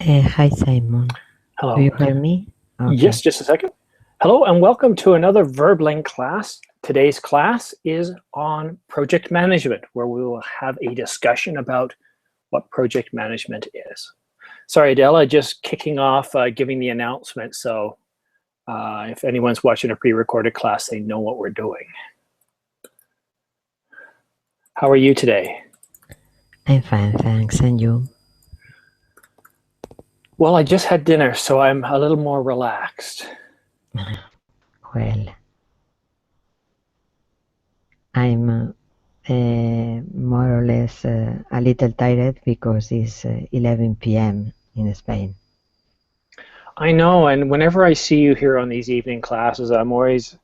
Hi, Simon. Do Hello. you hear me? Yes, Okay. just a second. Hello and welcome to another VerbLink class. Today's class is on project management, where we will have a discussion about what project management is. Sorry, Adela, just kicking off, giving the announcement, so if anyone's watching a pre-recorded class, they know what we're doing. How are you today? I'm fine, thanks. And you? Well, I just had dinner, so I'm a little more relaxed. Well, I'm more or less a little tired because it's 11 p.m. in Spain. I know, and whenever I see you here on these evening classes, I'm always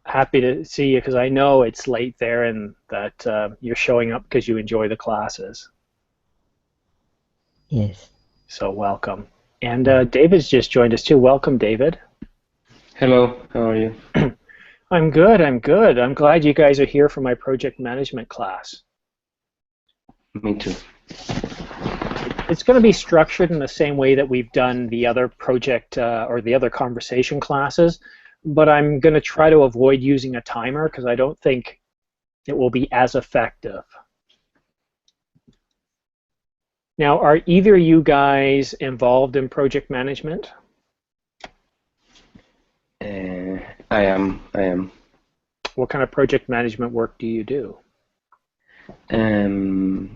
happy to see you because I know it's late there and that you're showing up because you enjoy the classes. Yes. So welcome. And David's just joined us too. Welcome, David. Hello, how are you? I'm good, I'm good. I'm glad you guys are here for my project management class. Me too. It's going to be structured in the same way that we've done the other project or the other conversation classes, but I'm going to try to avoid using a timer because I don't think it will be as effective. Now, are either of you guys involved in project management? I am. What kind of project management work do you do? I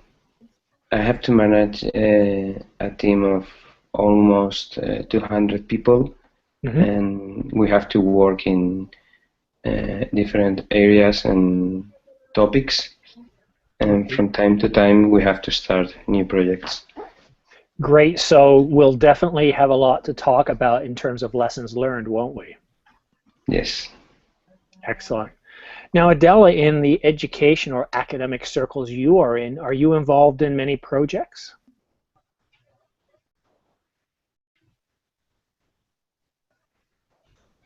have to manage a team of almost 200 people, and we have to work in different areas and topics, and from time to time we have to start new projects. Great, so we'll definitely have a lot to talk about in terms of lessons learned, won't we? Yes. Excellent. Now, Adela, in the education or academic circles you are in, are you involved in many projects?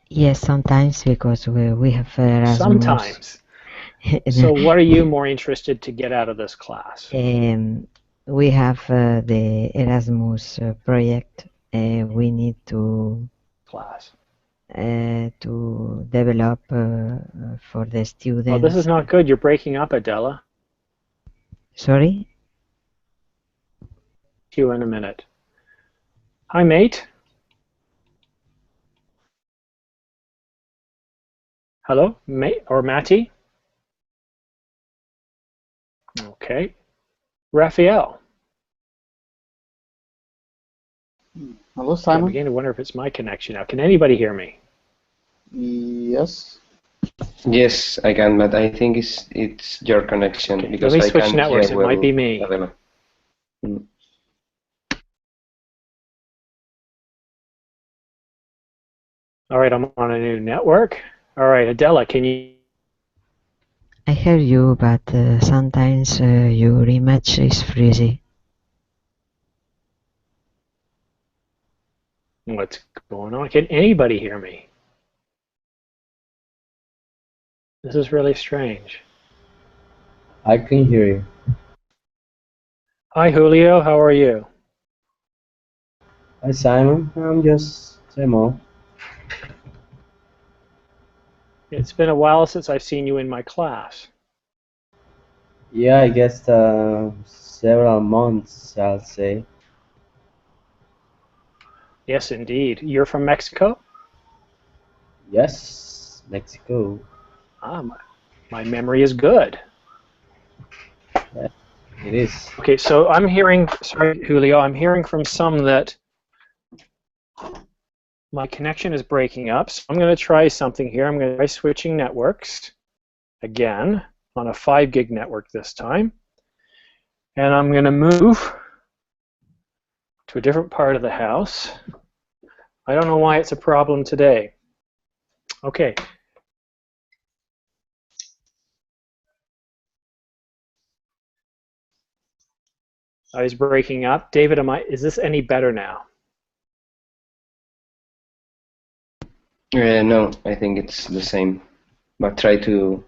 Yes, sometimes because we have Erasmus. Sometimes. So what are you more interested to get out of this class? We have the Erasmus project. We need to develop for the students. Oh, this is not good. You're breaking up, Adela. Sorry? See you in a minute. Hi, mate. Hello, mate or Matty? Okay. Raphael. Hello, Simon. I'm beginning to wonder if it's my connection now. Can anybody hear me? Yes. Yes, I can, but I think it's your connection, Okay, because let me I switch can't networks. hear It might well, be me. Adela. All right, I'm on a new network. All right, Adela, can you? I hear you, but sometimes your image is freezy. What's going on? Can anybody hear me? This is really strange. I can hear you. Hi, Julio. How are you? Hi, Simon. I'm just same old. It's been a while since I've seen you in my class. Yeah, I guess several months, I'll say. Yes, indeed. You're from Mexico? Yes, Mexico. Ah, my memory is good. Yeah, it is. Okay, so I'm hearing, sorry, Julio, I'm hearing from some that my connection is breaking up. So I'm going to try something here. I'm going to try switching networks again on a 5 gig network this time. And I'm going to move to a different part of the house. I don't know why it's a problem today. Okay. I was breaking up. David, is this any better now? No, I think it's the same, but try to.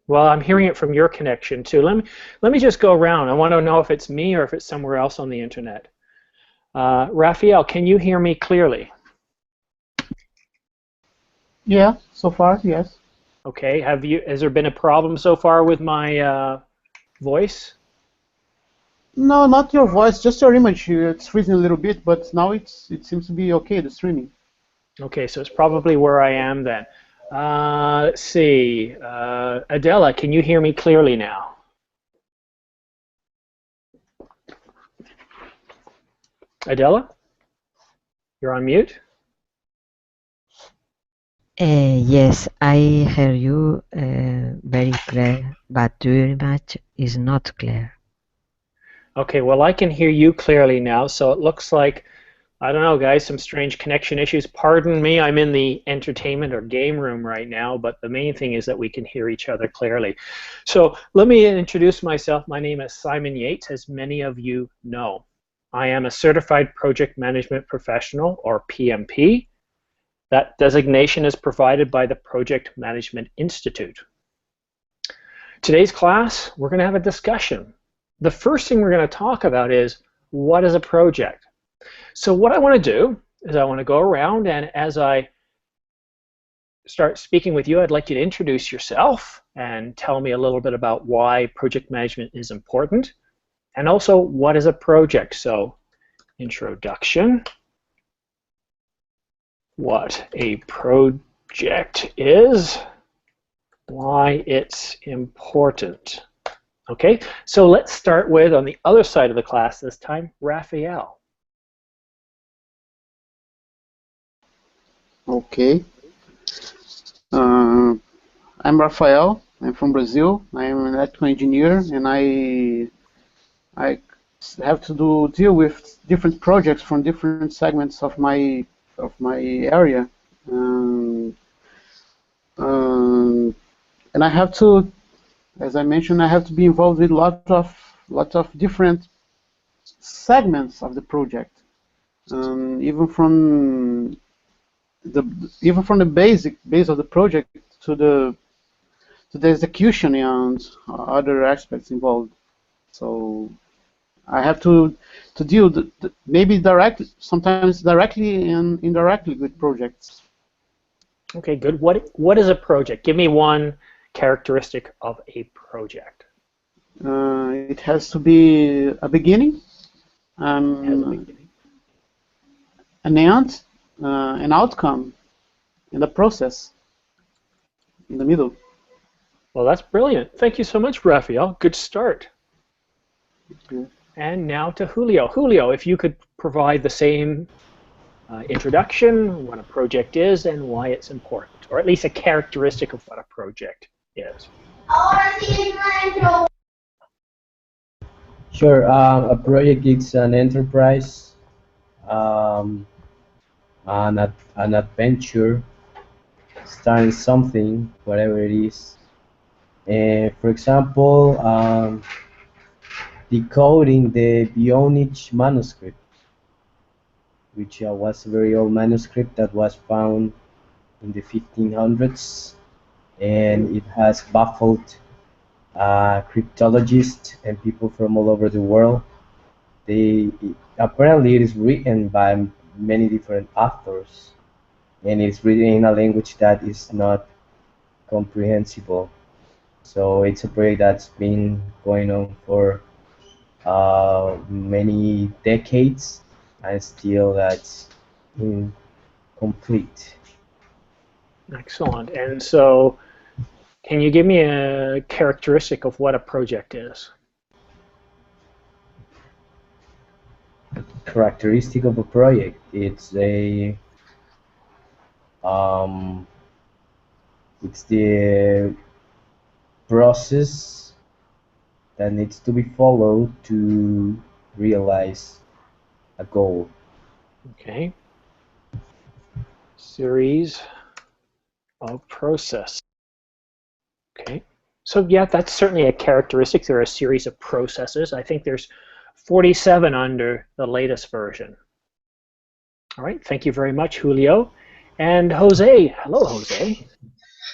Well, I'm hearing it from your connection too. Let me just go around. I want to know if it's me or if it's somewhere else on the internet. Raphael, can you hear me clearly? Yeah, so far, yes. Okay. Has there been a problem so far with my voice? No, not your voice, just your image. It's freezing a little bit, but now it seems to be okay, the streaming. Okay, so it's probably where I am then. Let's see. Adela, can you hear me clearly now? Adela? You're on mute? Yes, I hear you very clear, but your image is not clear. Okay, well, I can hear you clearly now, so it looks like, I don't know, guys, some strange connection issues. Pardon me, I'm in the entertainment or game room right now, but the main thing is that we can hear each other clearly. So let me introduce myself. My name is Simon Yates, as many of you know. I am a Certified Project Management Professional, or PMP. That designation is provided by the Project Management Institute. Today's class, we're going to have a discussion. The first thing we're going to talk about is, what is a project? So what I want to do is I want to go around, and as I start speaking with you, I'd like you to introduce yourself and tell me a little bit about why project management is important, and also what is a project. So introduction, what a project is, why it's important. Okay, so let's start with, on the other side of the class this time, Raphael. Okay. I'm Rafael. I'm from Brazil. I'm an electrical engineer, and I have to deal with different projects from different segments of my area. Um, um, and I have to, as I mentioned, I have to be involved with lots of different segments of the project, even from the base of the project to the execution and other aspects involved. So I have to deal maybe directly, sometimes directly and indirectly with projects. Okay, good. What is a project? Give me one characteristic of a project. It has to be a beginning, an end, an outcome, and a process in the middle. Well, that's brilliant. Thank you so much, Raphael. Good start. Yeah. And now to Julio. Julio, if you could provide the same introduction, what a project is and why it's important, or at least a characteristic of what a project is. Sure. A project is an enterprise, um, an adventure, starting something, whatever it is. For example, decoding the Voynich manuscript, which was a very old manuscript that was found in the 1500s, and it has baffled cryptologists and people from all over the world. Apparently it is written by many different authors, and it's written in a language that is not comprehensible. So it's a project that's been going on for many decades, and still that's incomplete. Excellent. And so, can you give me a characteristic of what a project is? Characteristic of a project, it's a it's the process that needs to be followed to realize a goal. Okay. Series of process. Okay. So yeah, that's certainly a characteristic. There are a series of processes. I think there's 47 under the latest version. All right. Thank you very much, Julio. And Jose. Hello, Jose.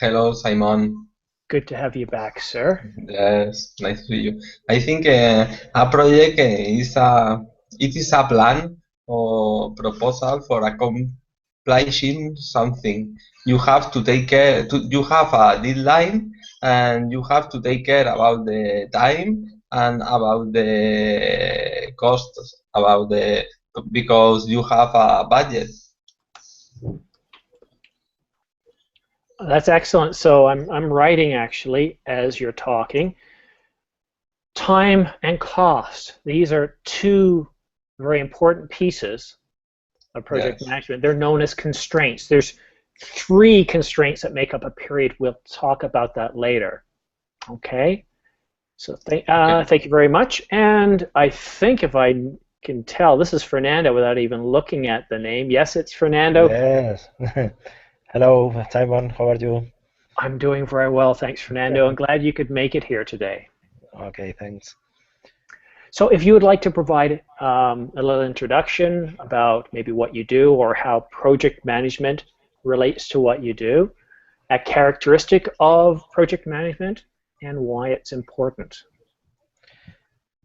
Hello, Simon. Good to have you back, sir. Yes, nice to see you. I think a project it is a plan or proposal for accomplishing something. You have to take care. You have a deadline, and you have to take care about the time and about the costs, because you have a budget. That's excellent. So I'm writing actually as you're talking. Time and cost. These are two very important pieces of project management. They're known as constraints. There's 3 constraints that make up a period. We'll talk about that later. Okay. So thank you very much. And I think if I can tell, this is Fernando without even looking at the name. Yes, it's Fernando. Yes. Hello, Simon. How are you? I'm doing very well, thanks, Fernando. I'm glad you could make it here today. Okay, thanks. So if you would like to provide a little introduction about maybe what you do or how project management relates to what you do, a characteristic of project management, and why it's important.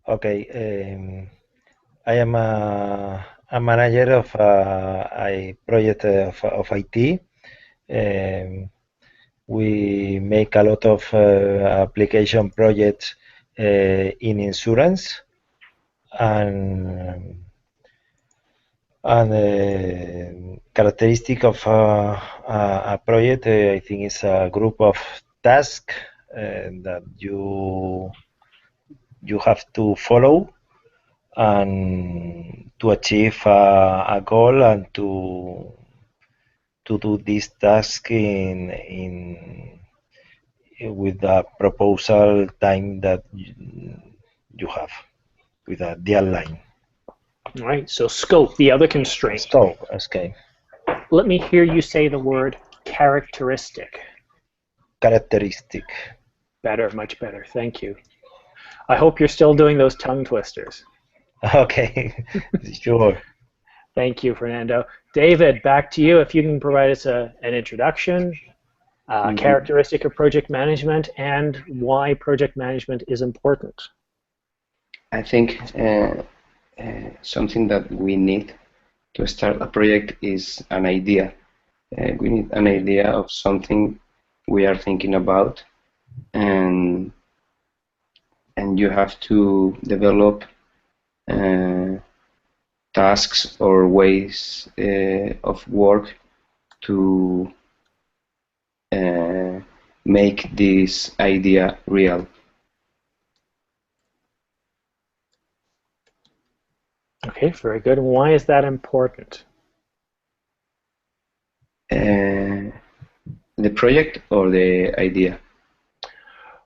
Okay, I am a manager of a project of IT. We make a lot of application projects in insurance, and characteristic of a project, I think, is a group of tasks that you have to follow and to achieve a goal, and to do this task in with the proposal time that you have, with a deadline. All right, so scope, the other constraint. Scope, okay. Let me hear you say the word characteristic. Characteristic. Better, much better, thank you. I hope you're still doing those tongue twisters. Okay, sure. Thank you, Fernando. David, back to you. If you can provide us an introduction, characteristic of project management, and why project management is important. I think something that we need to start a project is an idea. We need an idea of something we are thinking about, and you have to develop tasks or ways of work to make this idea real. Okay, very good. Why is that important? The project or the idea?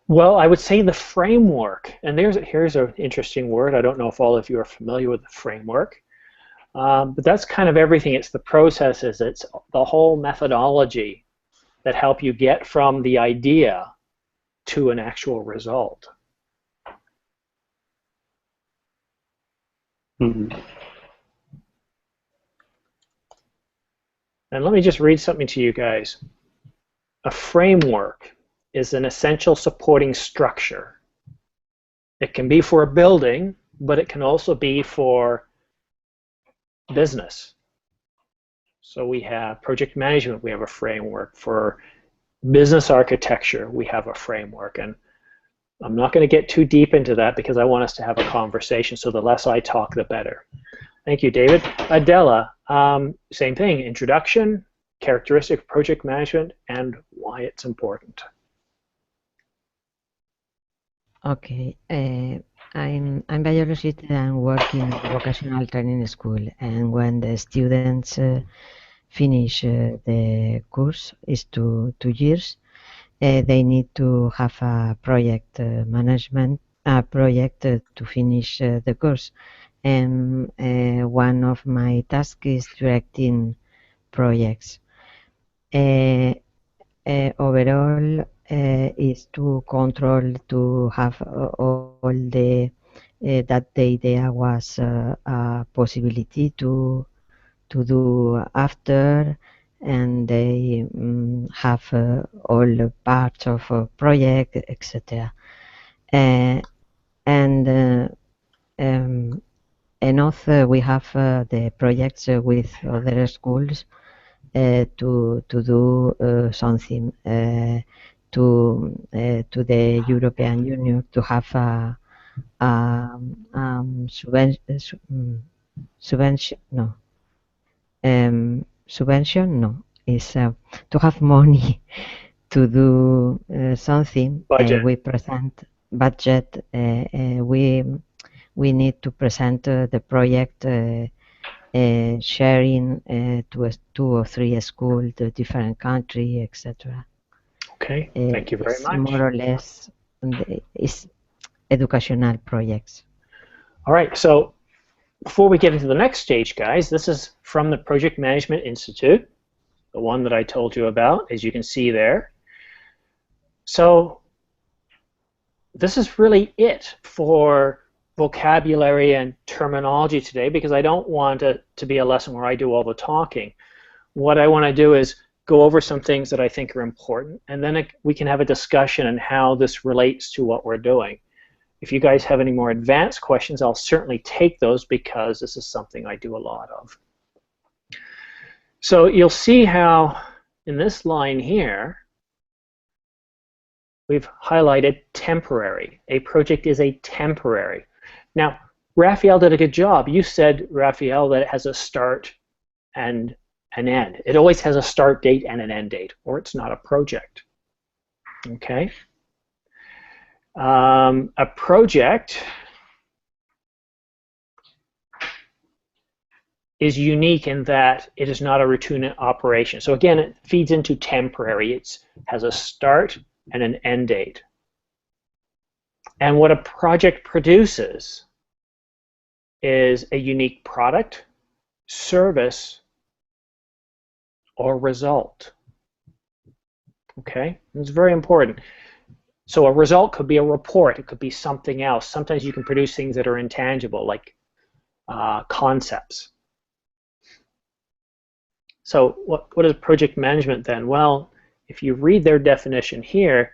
Well, I would say the framework. And here's an interesting word. I don't know if all of you are familiar with the framework. But that's kind of everything. It's the processes. It's the whole methodology that help you get from the idea to an actual result. Mm-hmm. And let me just read something to you guys. A framework is an essential supporting structure. It can be for a building, but it can also be for business. So we have project management, we have a framework. For business architecture, we have a framework. And I'm not going to get too deep into that because I want us to have a conversation, so the less I talk, the better. Thank you, David. Adela, same thing, introduction, characteristic of project management, and why it's important. Okay, I'm biologist and work in a vocational training school, and when the students finish the course, is 2 years, they need to have a project management, a project to finish the course. And one of my tasks is directing projects. Overall is to control, to have all the that the idea was a possibility to do after, and they have all the parts of a project, etc. And enough we have the projects with other schools to do something to the European Union to have a subvention no subvention no is to have money to do something. Budget. We present budget. We need to present the project sharing to 2 or 3 schools, the different country, etc. Okay, thank you very It's much. more or less it's educational projects. All right, so before we get into the next stage, guys, this is from the Project Management Institute, the one that I told you about, as you can see there. So this is really it for vocabulary and terminology today, because I don't want it to be a lesson where I do all the talking. What I want to do is go over some things that I think are important, and then we can have a discussion on how this relates to what we're doing. If you guys have any more advanced questions, I'll certainly take those, because this is something I do a lot of. So you'll see how in this line here, we've highlighted temporary. A project is a temporary. Now, Raphael did a good job. You said, Raphael, that it has a start and an end. It always has a start date and an end date, or it's not a project. Okay? A project is unique in that it is not a routine operation. So again, it feeds into temporary. It has a start and an end date. And what a project produces is a unique product, service, or result. Okay? It's very important. So a result could be a report. It could be something else. Sometimes you can produce things that are intangible, like concepts. So what is project management then? Well, if you read their definition here,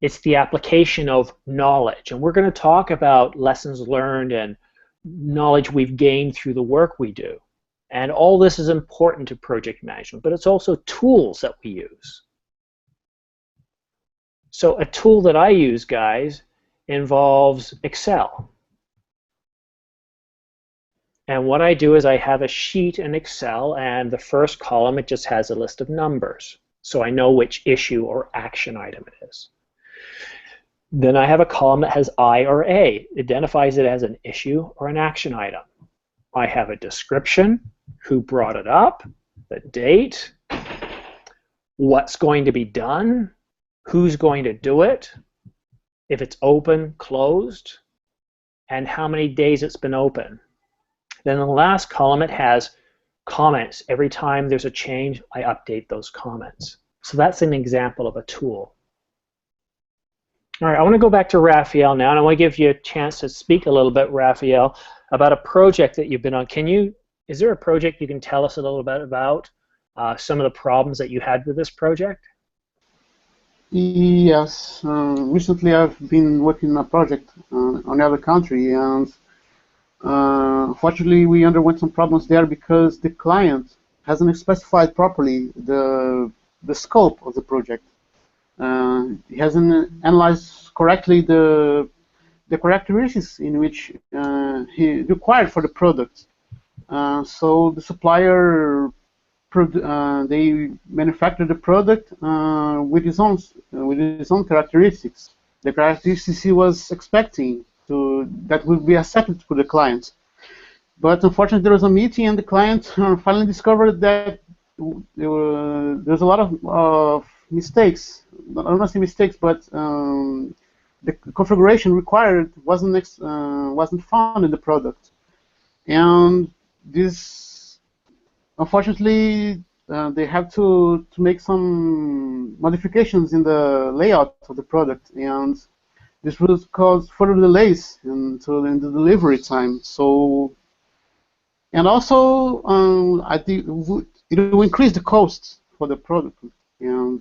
it's the application of knowledge. And we're going to talk about lessons learned and knowledge we've gained through the work we do. And all this is important to project management, but it's also tools that we use. So a tool that I use, guys, involves Excel. And what I do is I have a sheet in Excel, and the first column, it just has a list of numbers. So I know which issue or action item it is. Then I have a column that has I or A. It identifies it as an issue or an action item. I have a description, who brought it up, the date, what's going to be done, who's going to do it, if it's open, closed, and how many days it's been open. Then in the last column, it has comments. Every time there's a change, I update those comments. So that's an example of a tool. All right, I want to go back to Raphael now, and I want to give you a chance to speak a little bit, Raphael, about a project that you've been on. Is there a project you can tell us a little bit about, some of the problems that you had with this project? Yes, recently I've been working on a project on another country, and fortunately we underwent some problems there because the client hasn't specified properly the scope of the project. He hasn't analyzed correctly the characteristics in which he required for the product. So the supplier they manufactured the product with his own characteristics. The characteristics he was expecting that would be accepted to the client. But unfortunately, there was a meeting, and the client finally discovered that there's a lot of mistakes. I don't want to say mistakes, but the configuration required wasn't found in the product, and this, unfortunately, they have to make some modifications in the layout of the product, and this will cause further delays in the delivery time. So, and also, I think it will increase the cost for the product, and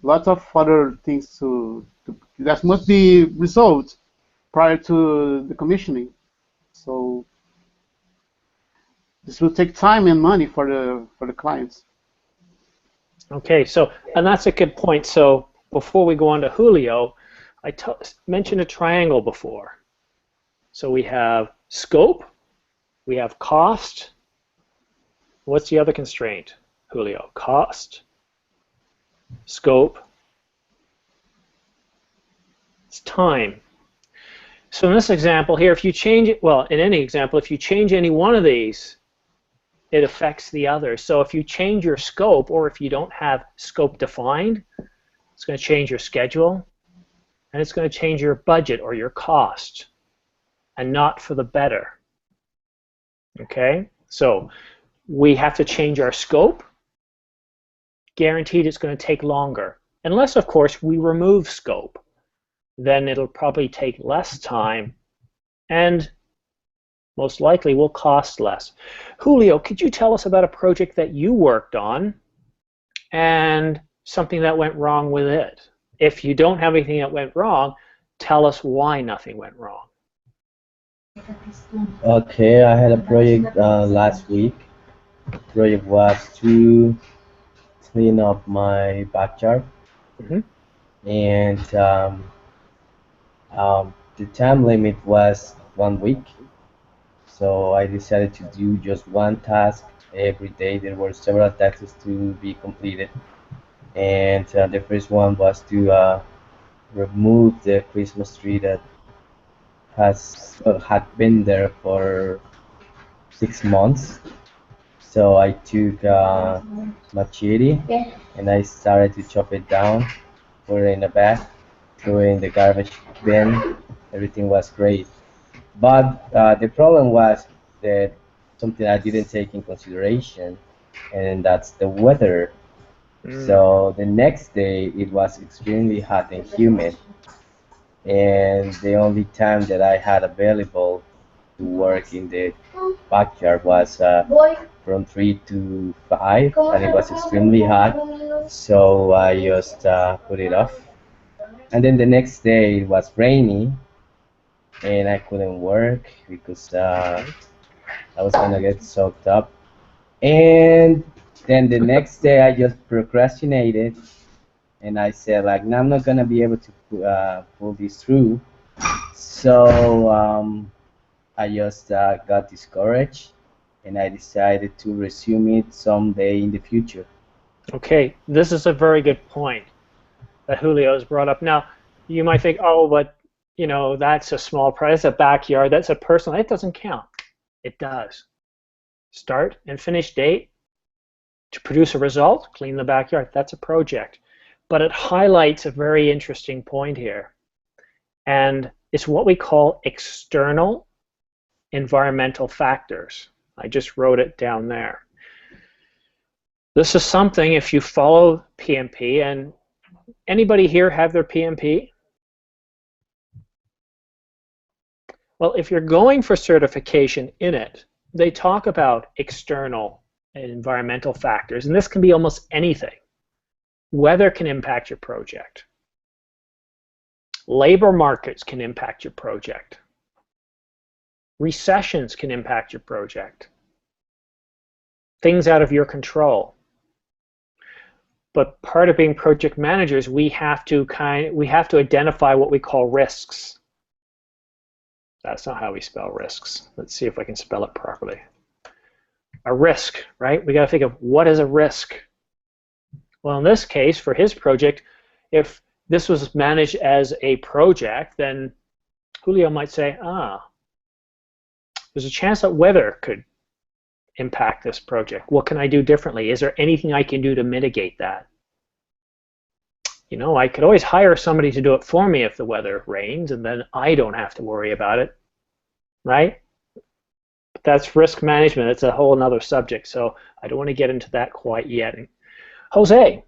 lots of other things that must be resolved prior to the commissioning. So this will take time and money for the clients. Okay, so, and that's a good point. So before we go on to Julio, I mentioned a triangle before. So we have scope, we have cost. What's the other constraint, Julio? Cost, scope, it's time. So in this example here, if you change it, well, in any example, if you change any one of these, it affects the other. So if you change your scope, or if you don't have scope defined, it's going to change your schedule, and it's going to change your budget or your cost, and not for the better. Okay, so we have to change our scope. Guaranteed it's going to take longer. Unless, of course, we remove scope. Then it'll probably take less time and most likely will cost less. Julio, could you tell us about a project that you worked on and something that went wrong with it? If you don't have anything that went wrong, tell us why nothing went wrong. Okay, I had a project last week. The project was to clean up my backyard, and the time limit was 1 week. So I decided to do just one task every day. There were several tasks to be completed, and the first one was to remove the Christmas tree that had been there for 6 months. So I took a machete and I started to chop it down, put it in a bag, throw it in the garbage bin. Everything was great. But the problem was that something I didn't take in consideration, and that's the weather. So the next day it was extremely hot and humid, and the only time that I had available to work in the backyard was from 3 to 5, and it was extremely hot, so I just put it off. And then the next day it was rainy, and I couldn't work because I was gonna get soaked up. And then the next day I just procrastinated, and I said like, no, I'm not gonna be able to pull this through. So I just got discouraged, and I decided to resume it someday in the future. Okay, this is a very good point that Julio has brought up. Now, you might think, oh, but you know, that's a small price, that's a backyard, that's a personal. It doesn't count. It does. Start and finish date to produce a result, clean the backyard. That's a project. But it highlights a very interesting point here. And it's what we call external environmental factors. I just wrote it down there. This is something, if you follow PMP, and anybody here have their PMP? Well, if you're going for certification in it, they talk about external and environmental factors, and this can be almost anything. Weather can impact your project. Labor markets can impact your project. Recessions can impact your project. Things out of your control. But part of being project managers, we have to identify what we call risks. That's not how we spell risks. Let's see if I can spell it properly. A risk, right? We got to think of what is a risk. Well, in this case, for his project, if this was managed as a project, then Julio might say, there's a chance that weather could impact this project. What can I do differently? Is there anything I can do to mitigate that? You know, I could always hire somebody to do it for me if the weather rains, and then I don't have to worry about it, right? But that's risk management. It's a whole other subject, so I don't want to get into that quite yet. Jose.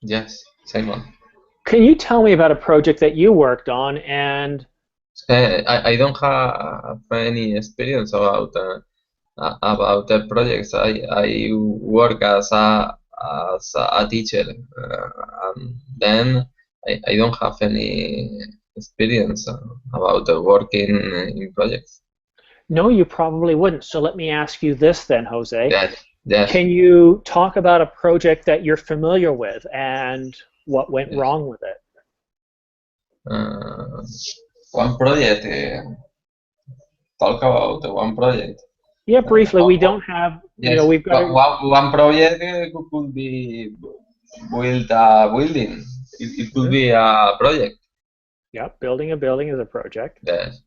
Yes, Simon. Can you tell me about a project that you worked on and I don't have any experience about the projects. I work as a teacher, and then I don't have any experience about working in projects. No, you probably wouldn't. So let me ask you this then, Jose. Yes, yes. Can you talk about a project that you're familiar with and what went wrong with it? One project. Talk about one project. Yeah, briefly. We don't have, you know, Yes, we've got to... one project could be build a building. It could be a project. Yeah, building a building is a project. Yes.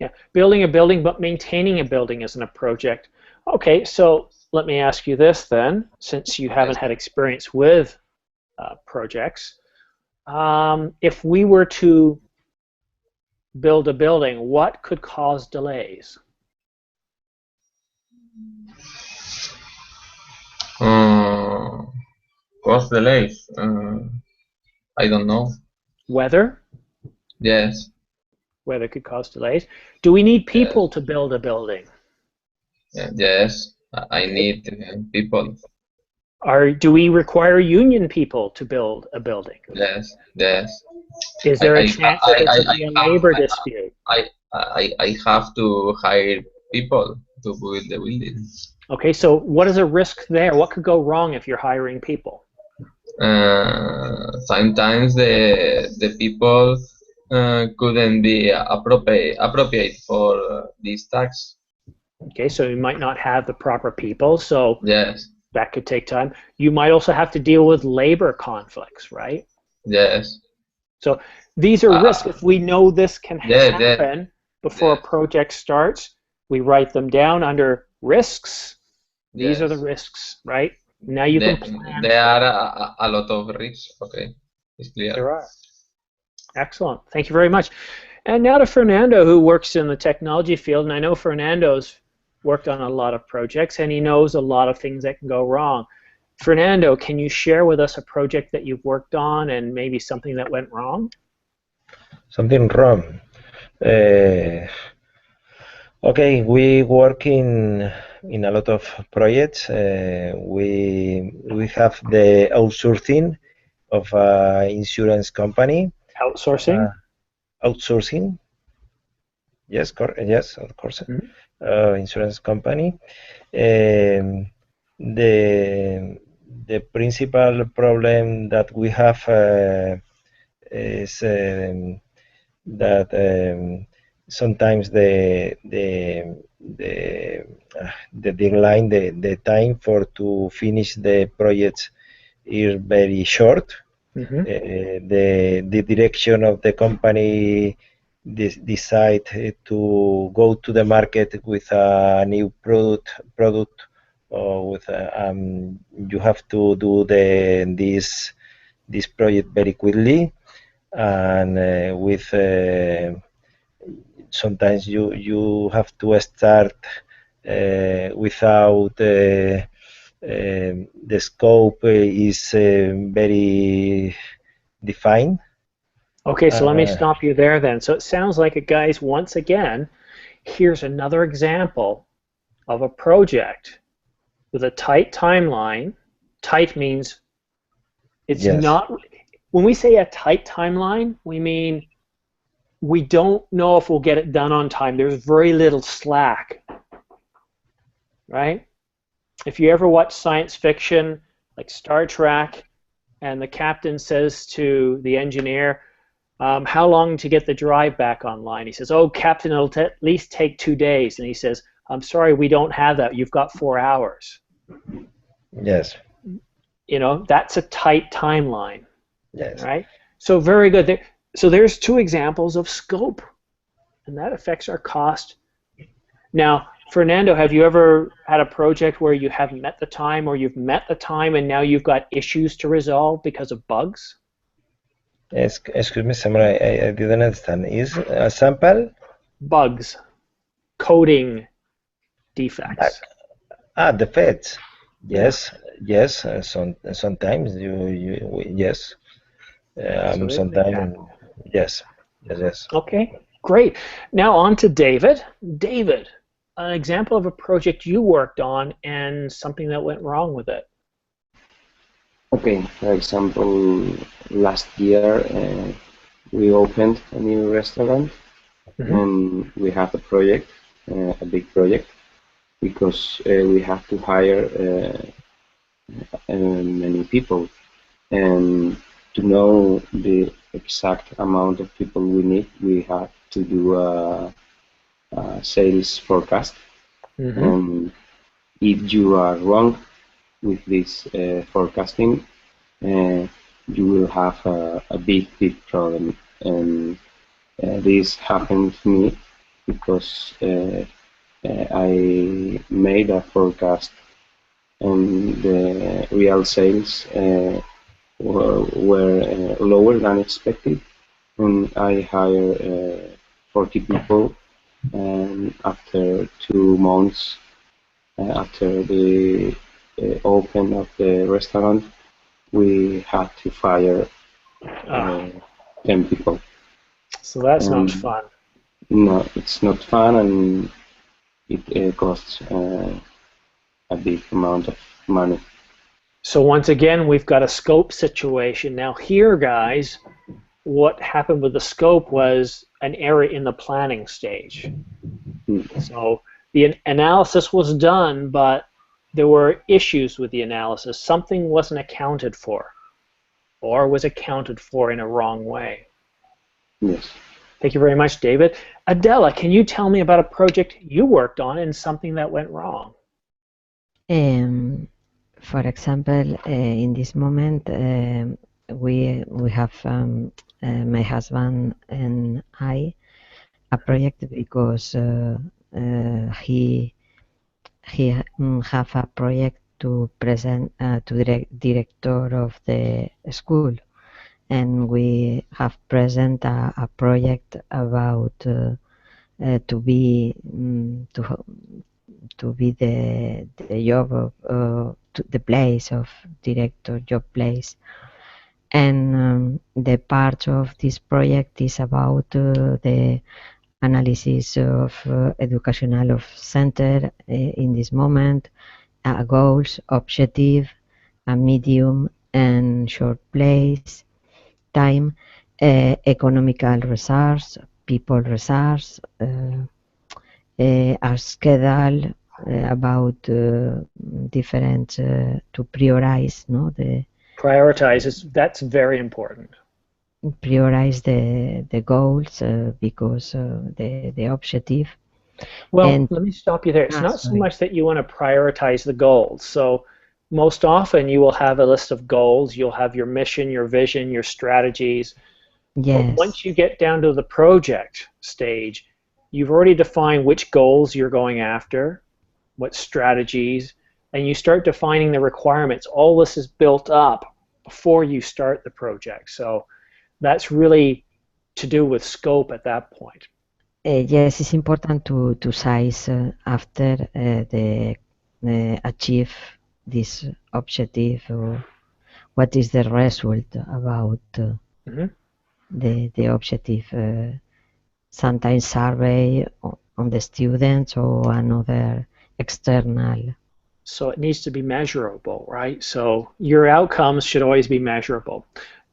Yeah, building a building, but maintaining a building isn't a project. Okay, so let me ask you this then, since you haven't had experience with projects. If we were to build a building, what could cause delays? Cause delays. I don't know. Weather? Yes. Weather could cause delays. Do we need people Yes. to build a building? Yes. I need people. Do we require union people to build a building? Yes. Yes. Is there a chance that there could be a labor dispute? I have to hire people to build the building. Okay, so what is a risk there? What could go wrong if you're hiring people? Sometimes the people couldn't be appropriate for this tax. Okay, so you might not have the proper people, so Yes. that could take time. You might also have to deal with labor conflicts, right? Yes. So these are risks. If we know this can happen before a project starts, we write them down under risks. These are the risks, right? Now you can plan. There are a lot of risks. Okay, it's clear. There are. Excellent. Thank you very much. And now to Fernando, who works in the technology field. And I know Fernando's worked on a lot of projects, and he knows a lot of things that can go wrong. Fernando, can you share with us a project that you've worked on and maybe something that went wrong? Something wrong. Okay, we work in a lot of projects. We have the outsourcing of an insurance company. Outsourcing? Outsourcing. Yes, yes, of course. Insurance company. The principal problem that we have is that sometimes the deadline, the time to finish the project is very short. The direction of the company decide to go to the market with a new product, or with you have to do this project very quickly, and with sometimes you have to start without the scope is very defined. Okay, so let me stop you there then. So it sounds like, guys, once again, here's another example of a project with a tight timeline. Tight means it's not, when we say a tight timeline, we mean we don't know if we'll get it done on time. There's very little slack, right? If you ever watch science fiction, like Star Trek, and the captain says to the engineer, how long to get the drive back online? He says, oh, Captain, it'll at least take 2 days. And he says, I'm sorry, we don't have that. You've got 4 hours. Yes. You know, that's a tight timeline. Yes. Right? So very good. So there's 2 examples of scope, and that affects our cost. Now, Fernando, have you ever had a project where you haven't met the time, or you've met the time and now you've got issues to resolve because of bugs? Excuse me, Samuel, I didn't understand. Is a sample? Bugs. Coding defects. Defects. Yes, yes. Sometimes yes. Sometimes yes. Okay, great. Now on to David. David, an example of a project you worked on and something that went wrong with it. Okay, for example, last year we opened a new restaurant, and we have a project, a big project, because we have to hire many people, and to know the exact amount of people we need, we have to do a sales forecast. And if you are wrong with this forecasting, you will have a big problem. And this happened to me because I made a forecast and the real sales were lower than expected, and I hired 40 people, and after 2 months after the open of the restaurant, we had to fire 10 people. So that's not fun. No, it's not fun, and it costs a big amount of money. So once again, we've got a scope situation. Now here, guys, what happened with the scope was an error in the planning stage. So the analysis was done, but there were issues with the analysis. Something wasn't accounted for, or was accounted for in a wrong way. Yes. Thank you very much, David. Adela, can you tell me about a project you worked on and something that went wrong? For example, in this moment, we have my husband and I a project because he have a project to present to the director of the school, and we have present a project about to be the job of the place of director job place, and the part of this project is about the analysis of educational of center in this moment, goals, objective, a medium and short place, time, economical resource, people resource, a schedule about different to prioritize, no, the prioritize that's very important. Prioritize the goals because the objective. Well, and let me stop you there. It's not so much that you want to prioritize the goals. So most often you will have a list of goals. You'll have your mission, your vision, your strategies. Yes. But once you get down to the project stage, you've already defined which goals you're going after, what strategies, and you start defining the requirements. All this is built up before you start the project. So that's really to do with scope at that point. Yes, it's important to size after the achieve this objective, or what is the result about the objective. Sometimes survey on the students or another external. So it needs to be measurable, right? So your outcomes should always be measurable.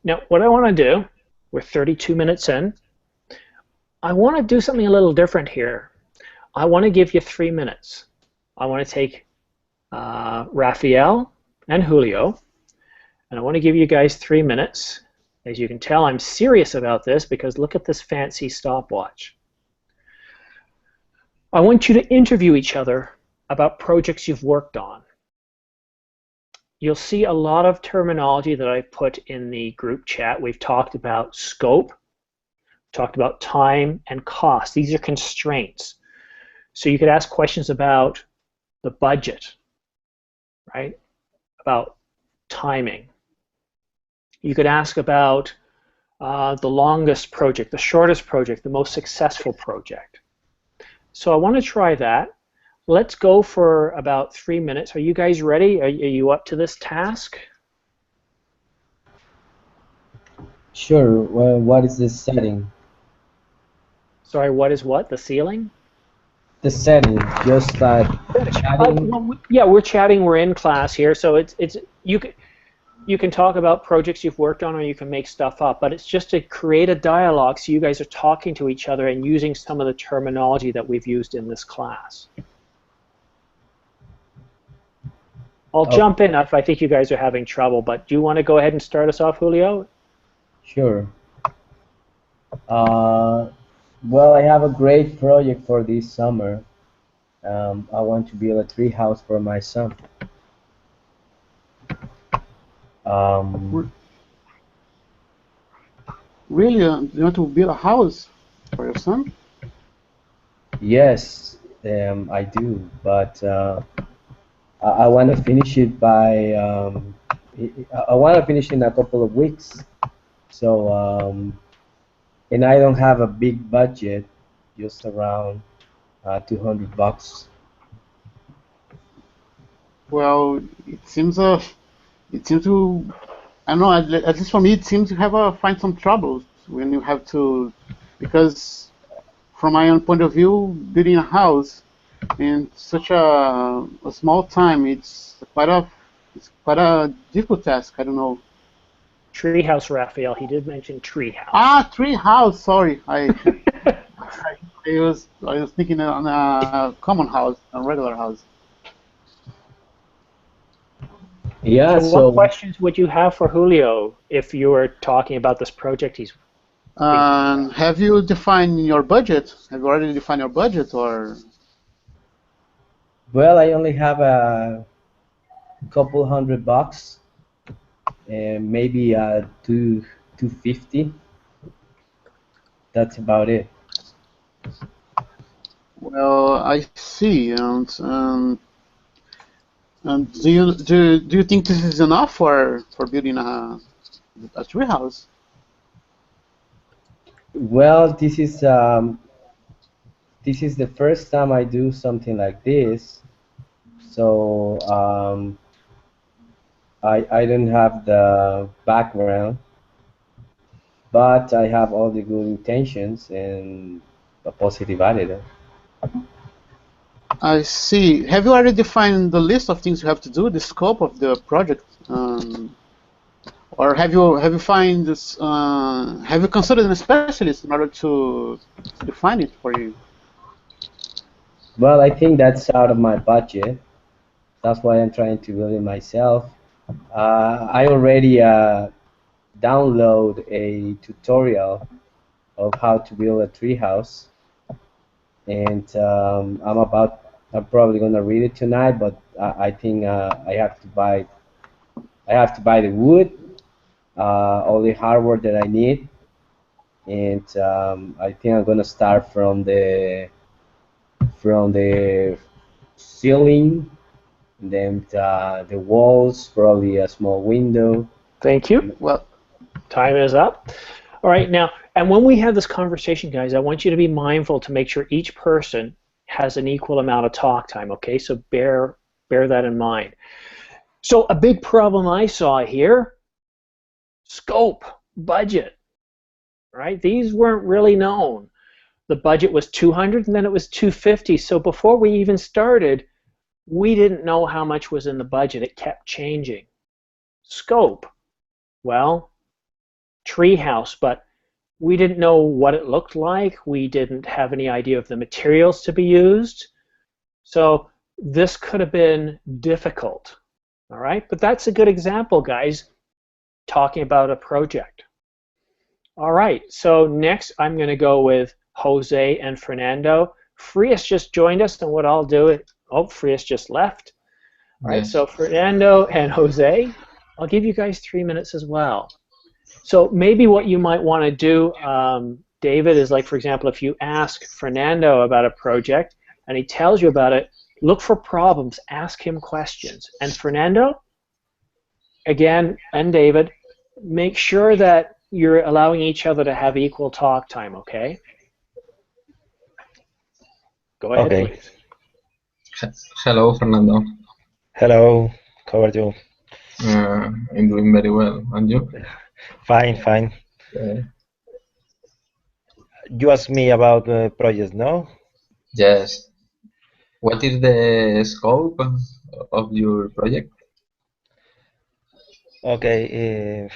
Now, what I want to do, we're 32 minutes in, I want to do something a little different here. I want to give you 3 minutes. I want to take Rafael and Julio, and I want to give you guys 3 minutes. As you can tell, I'm serious about this because look at this fancy stopwatch. I want you to interview each other about projects you've worked on. You'll see a lot of terminology that I put in the group chat. We've talked about scope, talked about time and cost. These are constraints. So you could ask questions about the budget, right? About timing. You could ask about the longest project, the shortest project, the most successful project. So I want to try that. Let's go for about 3 minutes. Are you guys ready? Are you up to this task? Sure. Well, what is the setting? Sorry, what is what? The ceiling? The setting, just like chatting. Well, yeah, we're chatting. We're in class here, so it's you you can talk about projects you've worked on, or you can make stuff up, but it's just to create a dialogue so you guys are talking to each other and using some of the terminology that we've used in this class. I'll jump in if I think you guys are having trouble, but do you want to go ahead and start us off, Julio? Sure. Well, I have a great project for this summer. I want to build a tree house for my son. Really? You want to build a house for your son? Yes, I do, but I want to finish it by I want to finish in a couple of weeks. So and I don't have a big budget, just around $200. Well, it seems to, I don't know, at least for me, it seems to find some troubles when you have to, because from my own point of view, building a house in such a small time, it's quite a difficult task. I don't know. Treehouse, Raphael. He did mention treehouse. Ah, tree house. Sorry, I was thinking on a common house, a regular house. Yeah. So what questions would you have for Julio if you were talking about this project he's? Have you defined your budget? Have you already defined your budget, or? Well, I only have a couple $100, and maybe $250. That's about it. Well, I see. And do you think this is enough for building a tree house? Well, this is the first time I do something like this, so I don't have the background, but I have all the good intentions and a positive attitude. I see. Have you already defined the list of things you have to do, the scope of the project, or have you find this? Have you considered a specialist in order to define it for you? Well, I think that's out of my budget. That's why I'm trying to build it myself. I already download a tutorial of how to build a treehouse, and I'm probably gonna read it tonight. But I think I have to buy the wood, all the hardware that I need, and I think I'm gonna start from the ceiling, and then the walls, probably a small window. Thank you. Well, time is up. All right, now, and when we have this conversation, guys, I want you to be mindful to make sure each person has an equal amount of talk time, okay? So bear that in mind. So a big problem I saw here, scope, budget, right? These weren't really known. The budget was 200 and then it was 250. So before we even started, we didn't know how much was in the budget. It kept changing. Scope, well, treehouse, but we didn't know what it looked like. We didn't have any idea of the materials to be used. So this could have been difficult, all right? But that's a good example, guys, talking about a project. All right, so next I'm going to go with Jose and Fernando. Frias just joined us, and what I'll do is, oh, Frias just left. All right, so Fernando and Jose, I'll give you guys 3 minutes as well. So maybe what you might want to do, David, is like, for example, if you ask Fernando about a project and he tells you about it, look for problems, ask him questions. And Fernando, again, and David, make sure that you're allowing each other to have equal talk time, okay? Go ahead, please. Hello, Fernando. Hello, how are you? I'm doing very well. And you? Fine, fine. You asked me about projects, no? Yes. What is the scope of your project? Okay.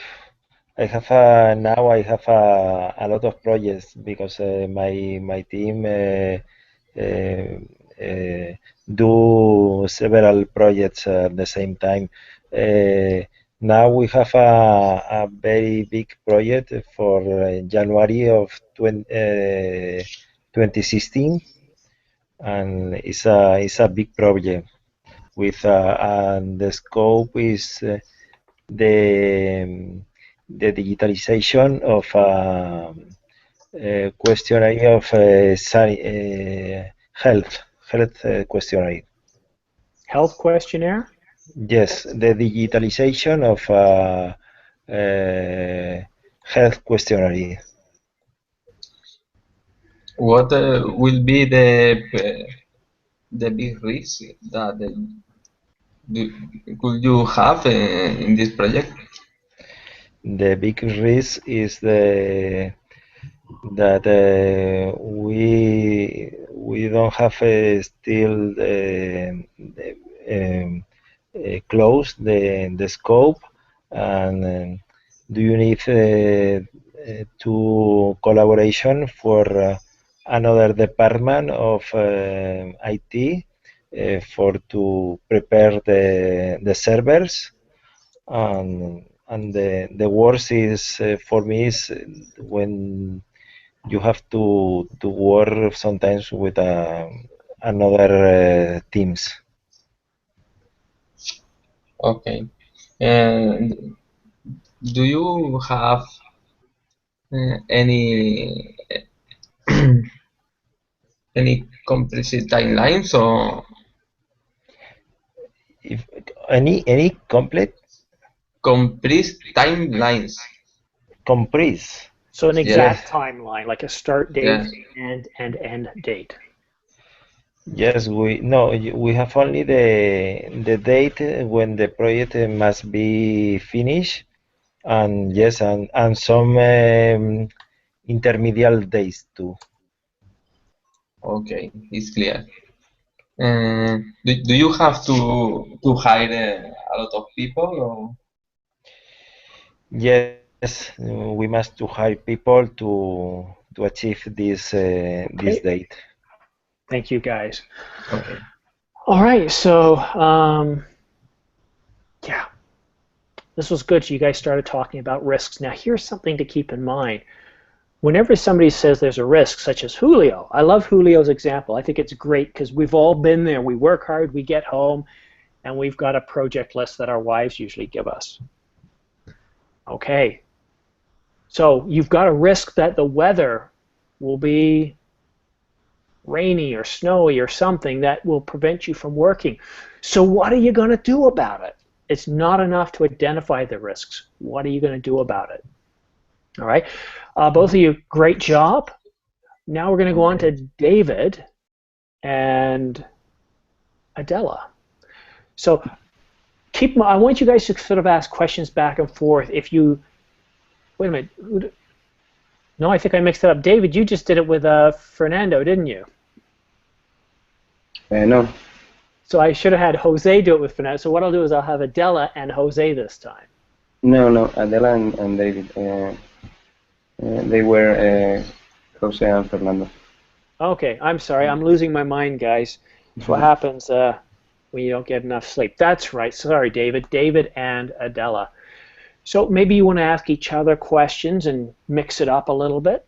I have now I have a lot of projects because my team uh, uh, do several projects at the same time. Now we have a very big project for January of 2016, and it's a big project with and the scope is the the digitalization of questionnaire of health questionnaire. Health questionnaire? Yes, the digitalization of health questionnaire. What will be the big risk that do, could you have in this project? The big risk is that we don't have still closed the scope, and do you need to collaboration for another department of IT for to prepare the servers, and the worst is for me is when you have to work sometimes with another teams. Okay. And do you have any any complicit timelines or If any complete complete timelines? comprise. So an Yes. exact timeline, like a start date Yes. and end date. Yes, we have only the date when the project must be finished, and yes, and some intermediate days too. Okay, it's clear. Do you have to hire a lot of people or? Yes, we must to hire people to achieve this Okay. date. Thank you, guys. Okay. All right. So, yeah, this was good. You guys started talking about risks. Now, here's something to keep in mind. Whenever somebody says there's a risk, such as Julio, I love Julio's example. I think it's great because we've all been there. We work hard, we get home, and we've got a project list that our wives usually give us. Okay. So you've got a risk that the weather will be rainy or snowy or something that will prevent you from working. So what are you going to do about it? It's not enough to identify the risks. What are you going to do about it? All right. Both of you, great job. Now we're going to go on to David and Adela. So I want you guys to sort of ask questions back and forth. If you, wait a minute. No, I think I mixed it up. David, you just did it with Fernando, didn't you? No. So I should have had Jose do it with Fernando. So what I'll do is I'll have Adela and Jose this time. No, Adela and David. They were Jose and Fernando. Okay, I'm sorry. I'm losing my mind, guys. That's what happens when you don't get enough sleep. That's right. Sorry, David. David and Adela. So maybe you want to ask each other questions and mix it up a little bit.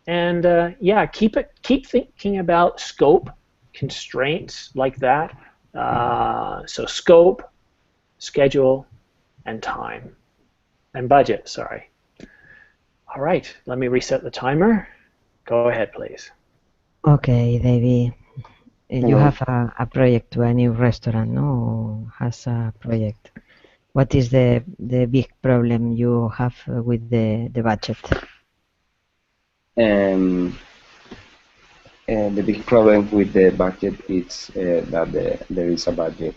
And yeah, keep thinking about scope, constraints like that. So scope, schedule, and time. And budget, sorry. All right, let me reset the timer. Go ahead, please. Okay, David. You have a project to a new restaurant, no? Has a project. What is the big problem you have with the budget? The big problem with the budget is that there is a budget.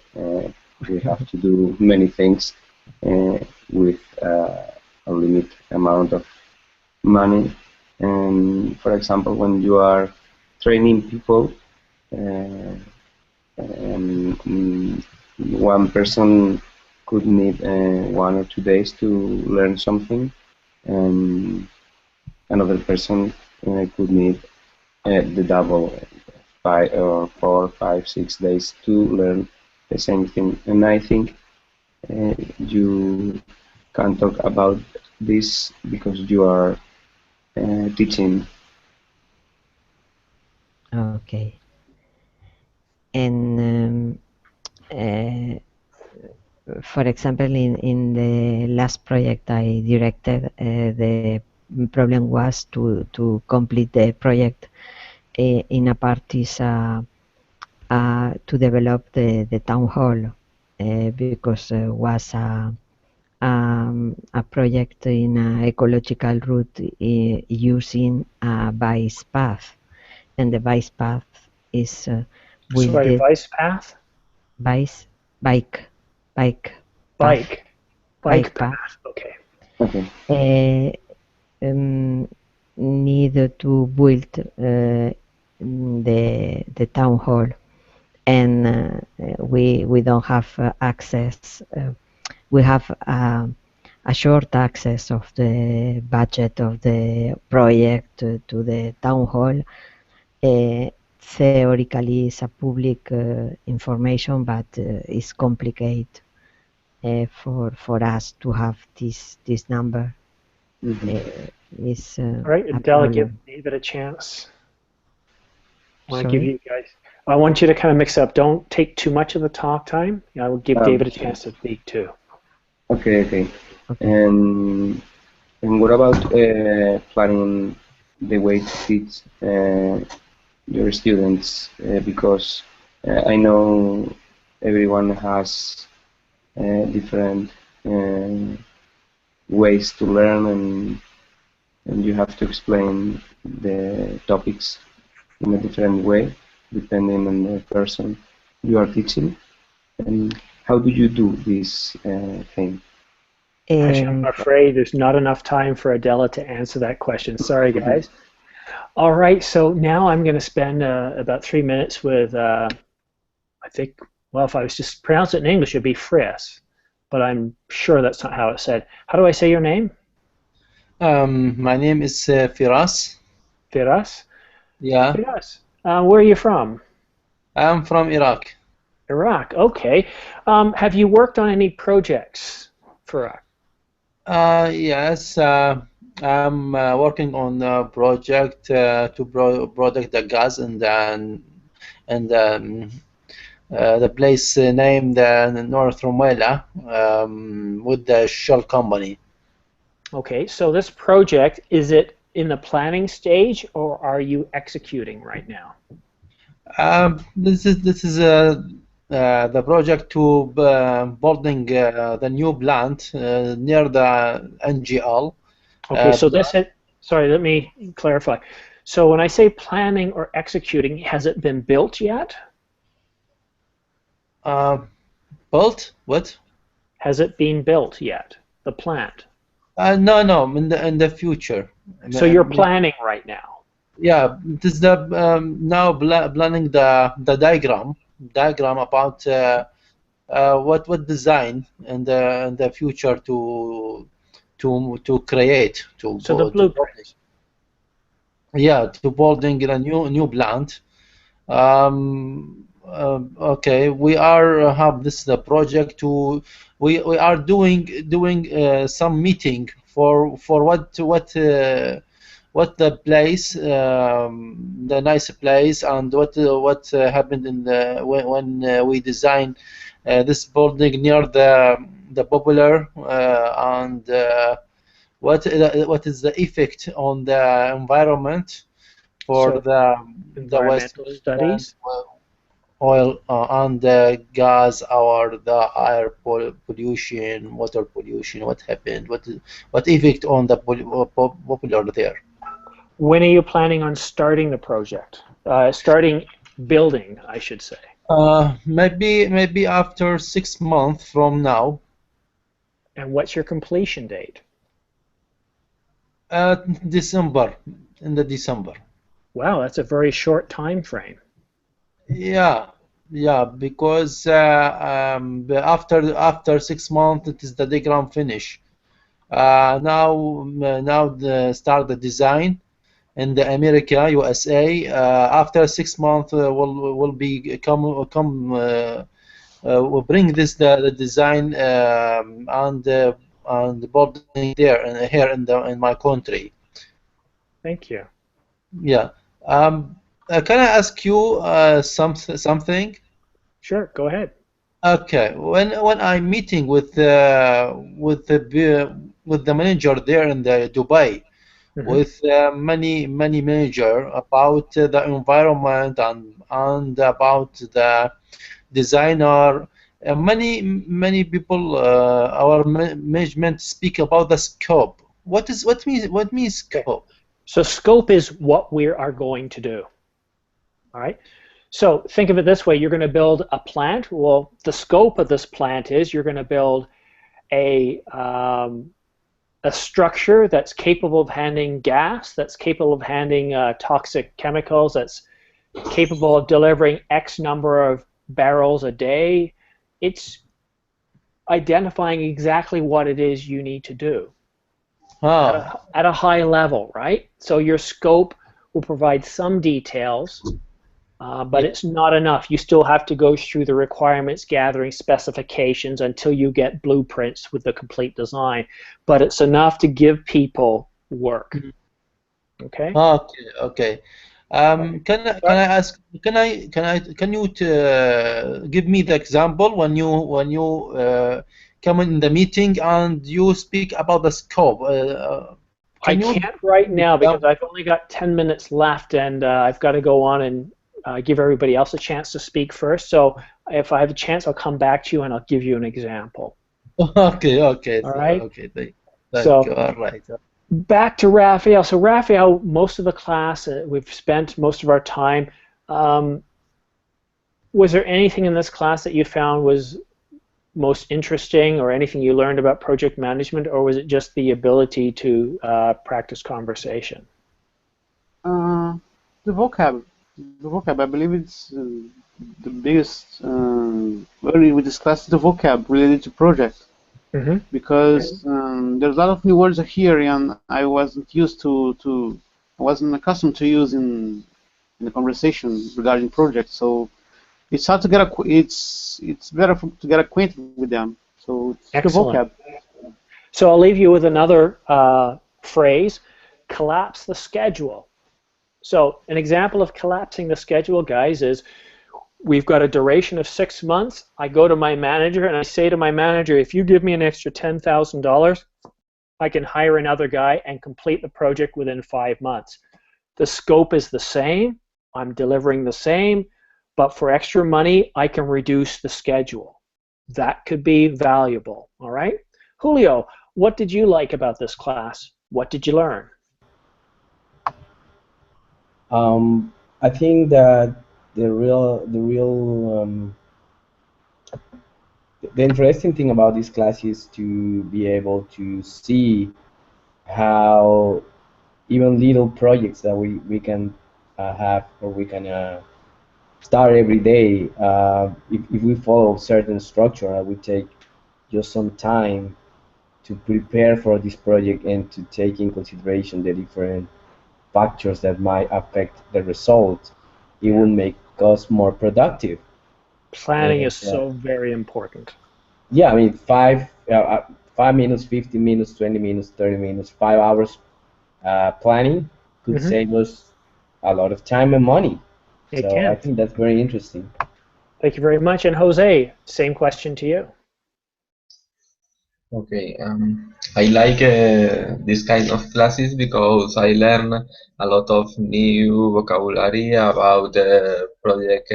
We have to do many things with a limited amount of money. And for example, when you are training people, one person could need 1 or 2 days to learn something, and another person could need the double, 5 or 4, 5, 6 days to learn the same thing. And I think you can talk about this because you are teaching. Okay. And for example, in the last project I directed, the problem was to complete the project in a part is to develop the town hall because was a project in an ecological route using a bike path, and the bike path is Sorry, built vice path? bike bike bike path, Bike. bike Bike path. path. Okay. Okay. Need to build the town hall, and we don't have access. We have a short access of the budget of the project to the town hall. Theoretically, it's a public information, but it's complicated for us to have this number. Is All right, a Adela, give problem. David a chance. I want to give Sorry? you guys. I want you to kind of mix up. Don't take too much of the talk time. I will give David a chance to speak too. Okay. And what about planning the way to teach your students? Because I know everyone has different ways to learn, and you have to explain the topics in a different way depending on the person you are teaching. And how do you do this thing? Actually, I'm afraid there's not enough time for Adela to answer that question. Sorry, guys. All right, so now I'm going to spend about 3 minutes with, I think, well, if I was to pronounce it in English, it'd be Friss, but I'm sure that's not how it's said. How do I say your name? My name is Firas. Firas? Yeah. Firas. Where are you from? I'm from Iraq. Iraq, okay. Have you worked on any projects for Iraq? Yes, I'm working on a project to produce the gas and the place named North Rumaila with the Shell company. Okay, so this project, is it in the planning stage or are you executing right now? This is the project to building the new plant near the NGL. Okay, so sorry, let me clarify. So when I say planning or executing, has it been built yet? Built? What? Has it been built yet? The plant? No, in the future. So you're planning right now? Yeah, it is the now planning the diagram about what design and the future to create to so the blueprint. Yeah, to building a new plant. Okay, we are have this the project to we are doing some meeting for what the place, the nice place, and what happened in the when we designed this building near the popular and what is the effect on the environment for So the environmental waste studies. oil and the gas or the air pollution, water pollution, what happened, what effect on the popular there. When are you planning on starting the project? Starting building, I should say. Maybe after 6 months from now. And what's your completion date? December, in the December. Wow, that's a very short time frame. Yeah, Yeah, because after 6 months it is the diagram finish. Now start the design in the America, USA. After 6 months, will be will bring this the design and the building there and here in my country. Thank you. Yeah. Can I ask you something? Sure, go ahead. Okay. When I'm meeting with the manager there in the Dubai, with many manager about the environment and about the designer. Many people our management speak about the scope. What means scope? So scope is what we are going to do. All right. So think of it this way: you're going to build a plant. Well, the scope of this plant is you're going to build a structure that's capable of handling gas, that's capable of handling toxic chemicals, that's capable of delivering X number of barrels a day. It's identifying exactly what it is you need to do at a high level, right? So your scope will provide some details, but it's not enough. You still have to go through the requirements gathering specifications until you get blueprints with the complete design. But it's enough to give people work. Okay. Okay. Can I ask? Can you give me the example when you come in the meeting and you speak about the scope? I can't right now because I've only got 10 minutes left, and I've got to go on and give everybody else a chance to speak first. So if I have a chance, I'll come back to you and I'll give you an example. Okay. All right. Okay. So all right. Back to Raphael. So Raphael, most of the class, we've spent most of our time. Was there anything in this class that you found was most interesting, or anything you learned about project management, or was it just the ability to practice conversation? The vocab. The vocab, I believe it's the biggest area with this class is the vocab related to projects. Because there's a lot of new words here, and I wasn't I wasn't accustomed to use in the conversation regarding projects. So it's hard to get it's better to get acquainted with them. So it's Excellent. the vocab. So I'll leave you with another phrase: collapse the schedule. So an example of collapsing the schedule, guys, is we've got a duration of 6 months. I go to my manager and I say to my manager, if you give me an extra $10,000, I can hire another guy and complete the project within 5 months. The scope is the same. I'm delivering the same, but for extra money, I can reduce the schedule. That could be valuable, all right? Julio, what did you like about this class? What did you learn? I think that the interesting thing about this class is to be able to see how even little projects that we can have, or we can start every day, if we follow certain structure, we take just some time to prepare for this project and to take in consideration the different factors that might affect the result, it will make us more productive. Planning is so very important. Yeah, I mean, 5 minutes, 15 minutes, 20 minutes, 30 minutes, 5 hours planning could save us a lot of time and money. So I think that's very interesting. Thank you very much. And Jose, same question to you. Okay, I like this kind of classes because I learn a lot of new vocabulary about project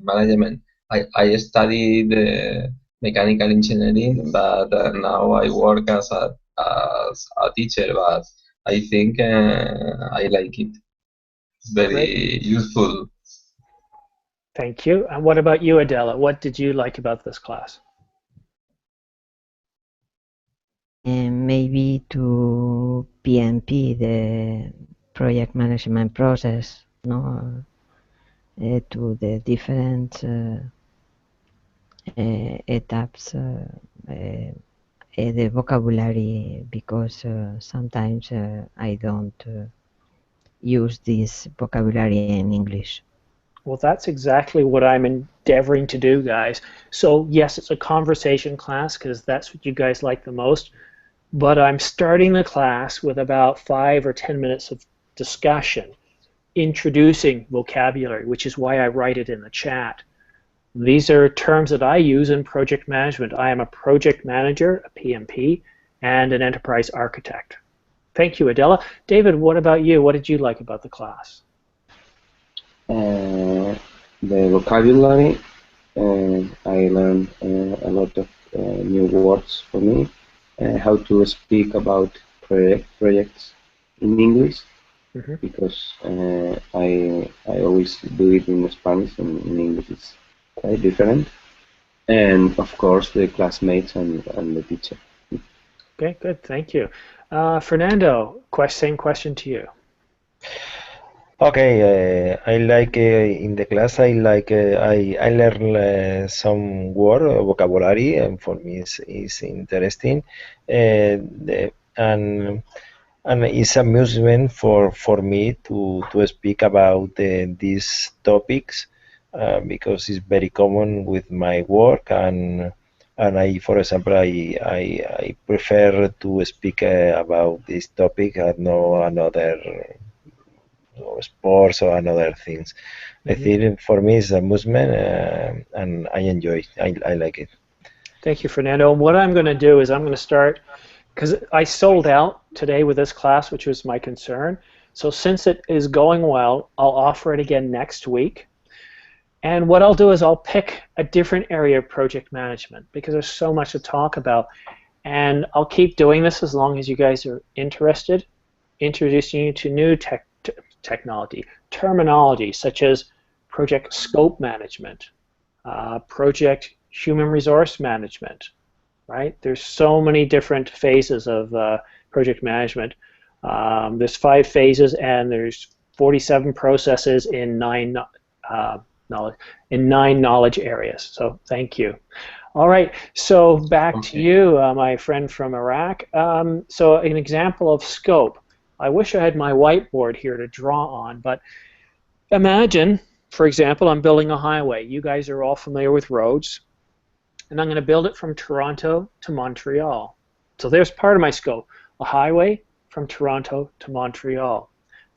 management. I studied mechanical engineering, but now I work as a teacher, but I think I like it. It's very useful. Thank you. And what about you, Adela? What did you like about this class? And maybe to PMP, the project management process, no, to the different etaps, the vocabulary, because sometimes I don't use this vocabulary in English. Well, that's exactly what I'm endeavoring to do, guys. So yes, it's a conversation class because that's what you guys like the most, but I'm starting the class with about 5 or 10 minutes of discussion, introducing vocabulary, which is why I write it in the chat. These are terms that I use in project management. I am a project manager, a PMP, and an enterprise architect. Thank you, Adela. David, what about you? What did you like about the class? The vocabulary. I learned a lot of new words for me. How to speak about projects in English, because I always do it in Spanish, and in English it's quite different. And of course the classmates and the teacher. Okay, good, thank you. Fernando, same question to you. Okay, I like in the class. I like I learn some word vocabulary, and for me is interesting. And it's amusement for me to speak about these topics because it's very common with my work, and I, for example, I prefer to speak about this topic and no another or sports or another things. I think for me it's amusement, and I enjoy it. I like it. Thank you, Fernando. What I'm going to do is I'm going to start, because I sold out today with this class, which was my concern. So since it is going well, I'll offer it again next week. And what I'll do is I'll pick a different area of project management, because there's so much to talk about. And I'll keep doing this as long as you guys are interested, introducing you to new technology, terminology such as project scope management, project human resource management, right? There's so many different phases of project management. There's 5 phases, and there's 47 processes in 9 knowledge areas. So thank you. All right, so back to you, my friend from Iraq. So an example of scope. I wish I had my whiteboard here to draw on, but imagine, for example, I'm building a highway. You guys are all familiar with roads, and I'm going to build it from Toronto to Montreal. So there's part of my scope, a highway from Toronto to Montreal.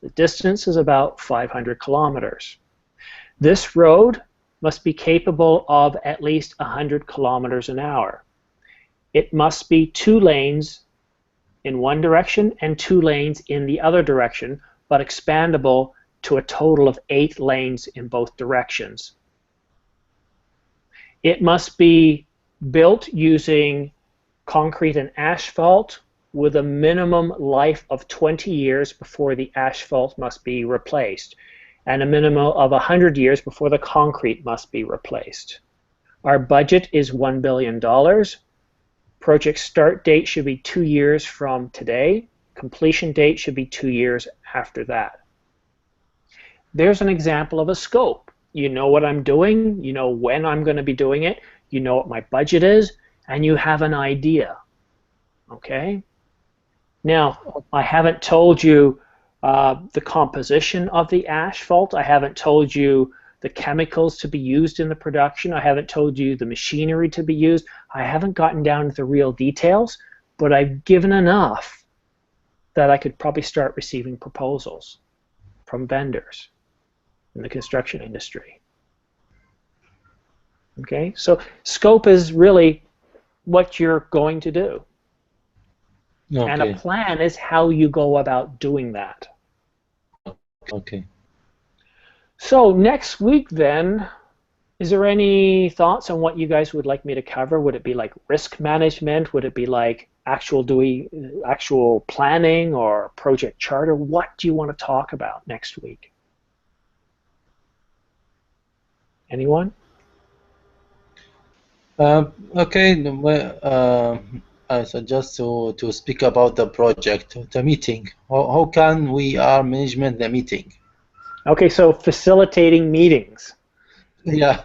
The distance is about 500 kilometers. This road must be capable of at least 100 kilometers an hour. It must be 2 lanes in one direction and 2 lanes in the other direction, but expandable to a total of 8 lanes in both directions. It must be built using concrete and asphalt with a minimum life of 20 years before the asphalt must be replaced, and a minimum of 100 years before the concrete must be replaced. Our budget is $1 billion. Project start date should be 2 years from today. Completion date should be 2 years after that. There's an example of a scope. You know what I'm doing, you know when I'm going to be doing it, you know what my budget is, and you have an idea. Okay? Now, I haven't told you the composition of the asphalt. I haven't told you the chemicals to be used in the production. I haven't told you the machinery to be used. I haven't gotten down to the real details, but I've given enough that I could probably start receiving proposals from vendors in the construction industry. Okay, so scope is really what you're going to do. Okay. And a plan is how you go about doing that. Okay. So next week then, is there any thoughts on what you guys would like me to cover? Would it be like risk management? Would it be like actual planning or project charter? What do you want to talk about next week? Anyone? Okay. I suggest to speak about the project, the meeting. How can we management the meeting? Okay, so facilitating meetings. Yeah,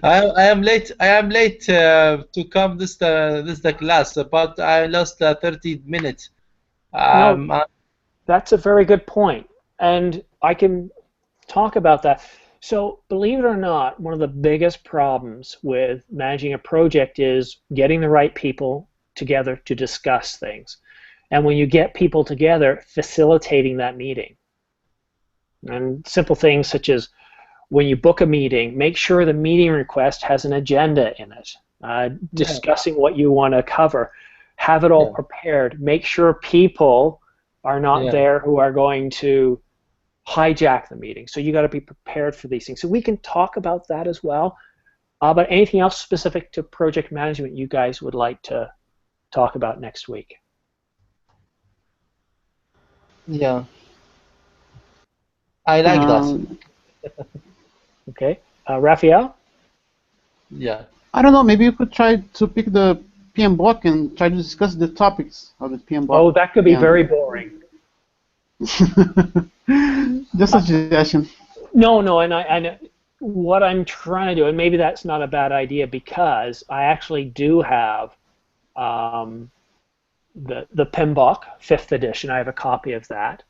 I am late. I am late to come this the class, but I lost 30 minutes. No, Um, uh, that's a very good point, and I can talk about that. So, believe it or not, one of the biggest problems with managing a project is getting the right people together to discuss things. And when you get people together, facilitating that meeting. And simple things such as when you book a meeting, make sure the meeting request has an agenda in it, yeah, discussing what you want to cover, have it all yeah, prepared, make sure people are not yeah. there who are going to hijack the meeting. So you got to be prepared for these things. So we can talk about that as well. But anything else specific to project management you guys would like to talk about next week? Yeah, I like that. Um, Okay, Raphael? Yeah, I don't know. Maybe you could try to pick the PMBOK and try to discuss the topics of the PMBOK. Oh, that could be very boring. Just a suggestion. No, and what I'm trying to do, and maybe that's not a bad idea because I actually do have the PMBOK 5th edition. I have a copy of that.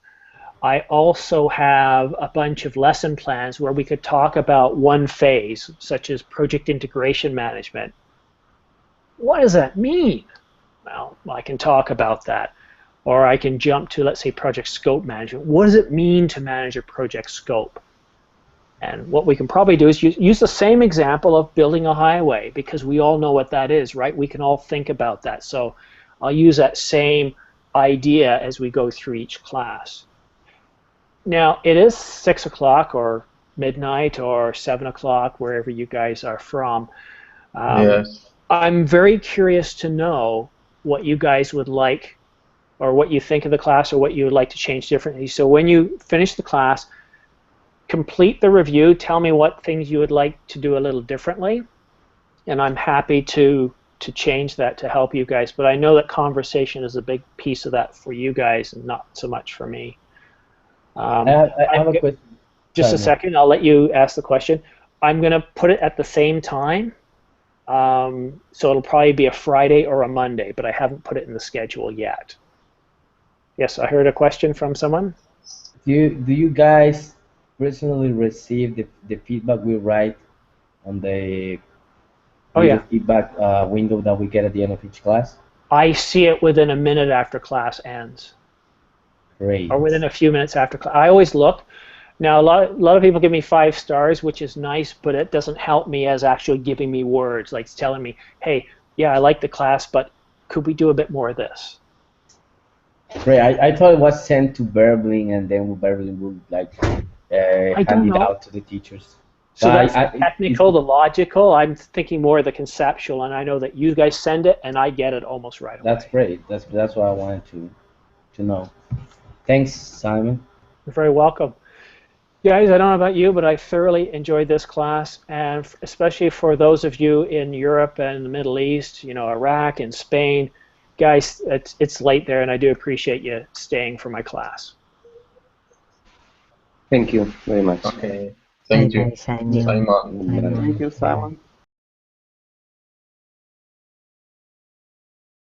I also have a bunch of lesson plans where we could talk about one phase, such as project integration management. What does that mean? Well, I can talk about that. Or I can jump to, let's say, project scope management. What does it mean to manage a project scope? And what we can probably do is use the same example of building a highway, because we all know what that is, right? We can all think about that. So I'll use that same idea as we go through each class. Now, it is 6 o'clock or midnight or 7 o'clock, wherever you guys are from. Yes. I'm very curious to know what you guys would like, or what you think of the class, or what you would like to change differently. So when you finish the class, complete the review, tell me what things you would like to do a little differently, and I'm happy to change that to help you guys. But I know that conversation is a big piece of that for you guys and not so much for me. I have a question. Just Sorry, a no. second, I'll let you ask the question. I'm going to put it at the same time, so it'll probably be a Friday or a Monday, but I haven't put it in the schedule yet. Yes, I heard a question from someone. Do you guys personally receive the feedback we write on the Oh little yeah, feedback window that we get at the end of each class? I see it within a minute after class ends, Great. or within a few minutes after class. I always look. Now, a lot of people give me 5 stars, which is nice, but it doesn't help me as actually giving me words, like telling me, hey, yeah, I like the class, but could we do a bit more of this? Great. I thought it was sent to Verbling, and then Verbling would like I don't hand it know. out to the teachers. So But that's the technical, the logical. I'm thinking more of the conceptual, and I know that you guys send it, and I get it almost right away. that's great. That's what I wanted to know. Thanks, Simon. You're very welcome. Guys, I don't know about you, but I thoroughly enjoyed this class, and especially for those of you in Europe and the Middle East, Iraq and Spain, guys, it's late there, and I do appreciate you staying for my class. Thank you very much. Okay. Thank you, Bye, Simon. Simon. Simon. Thank you, Simon.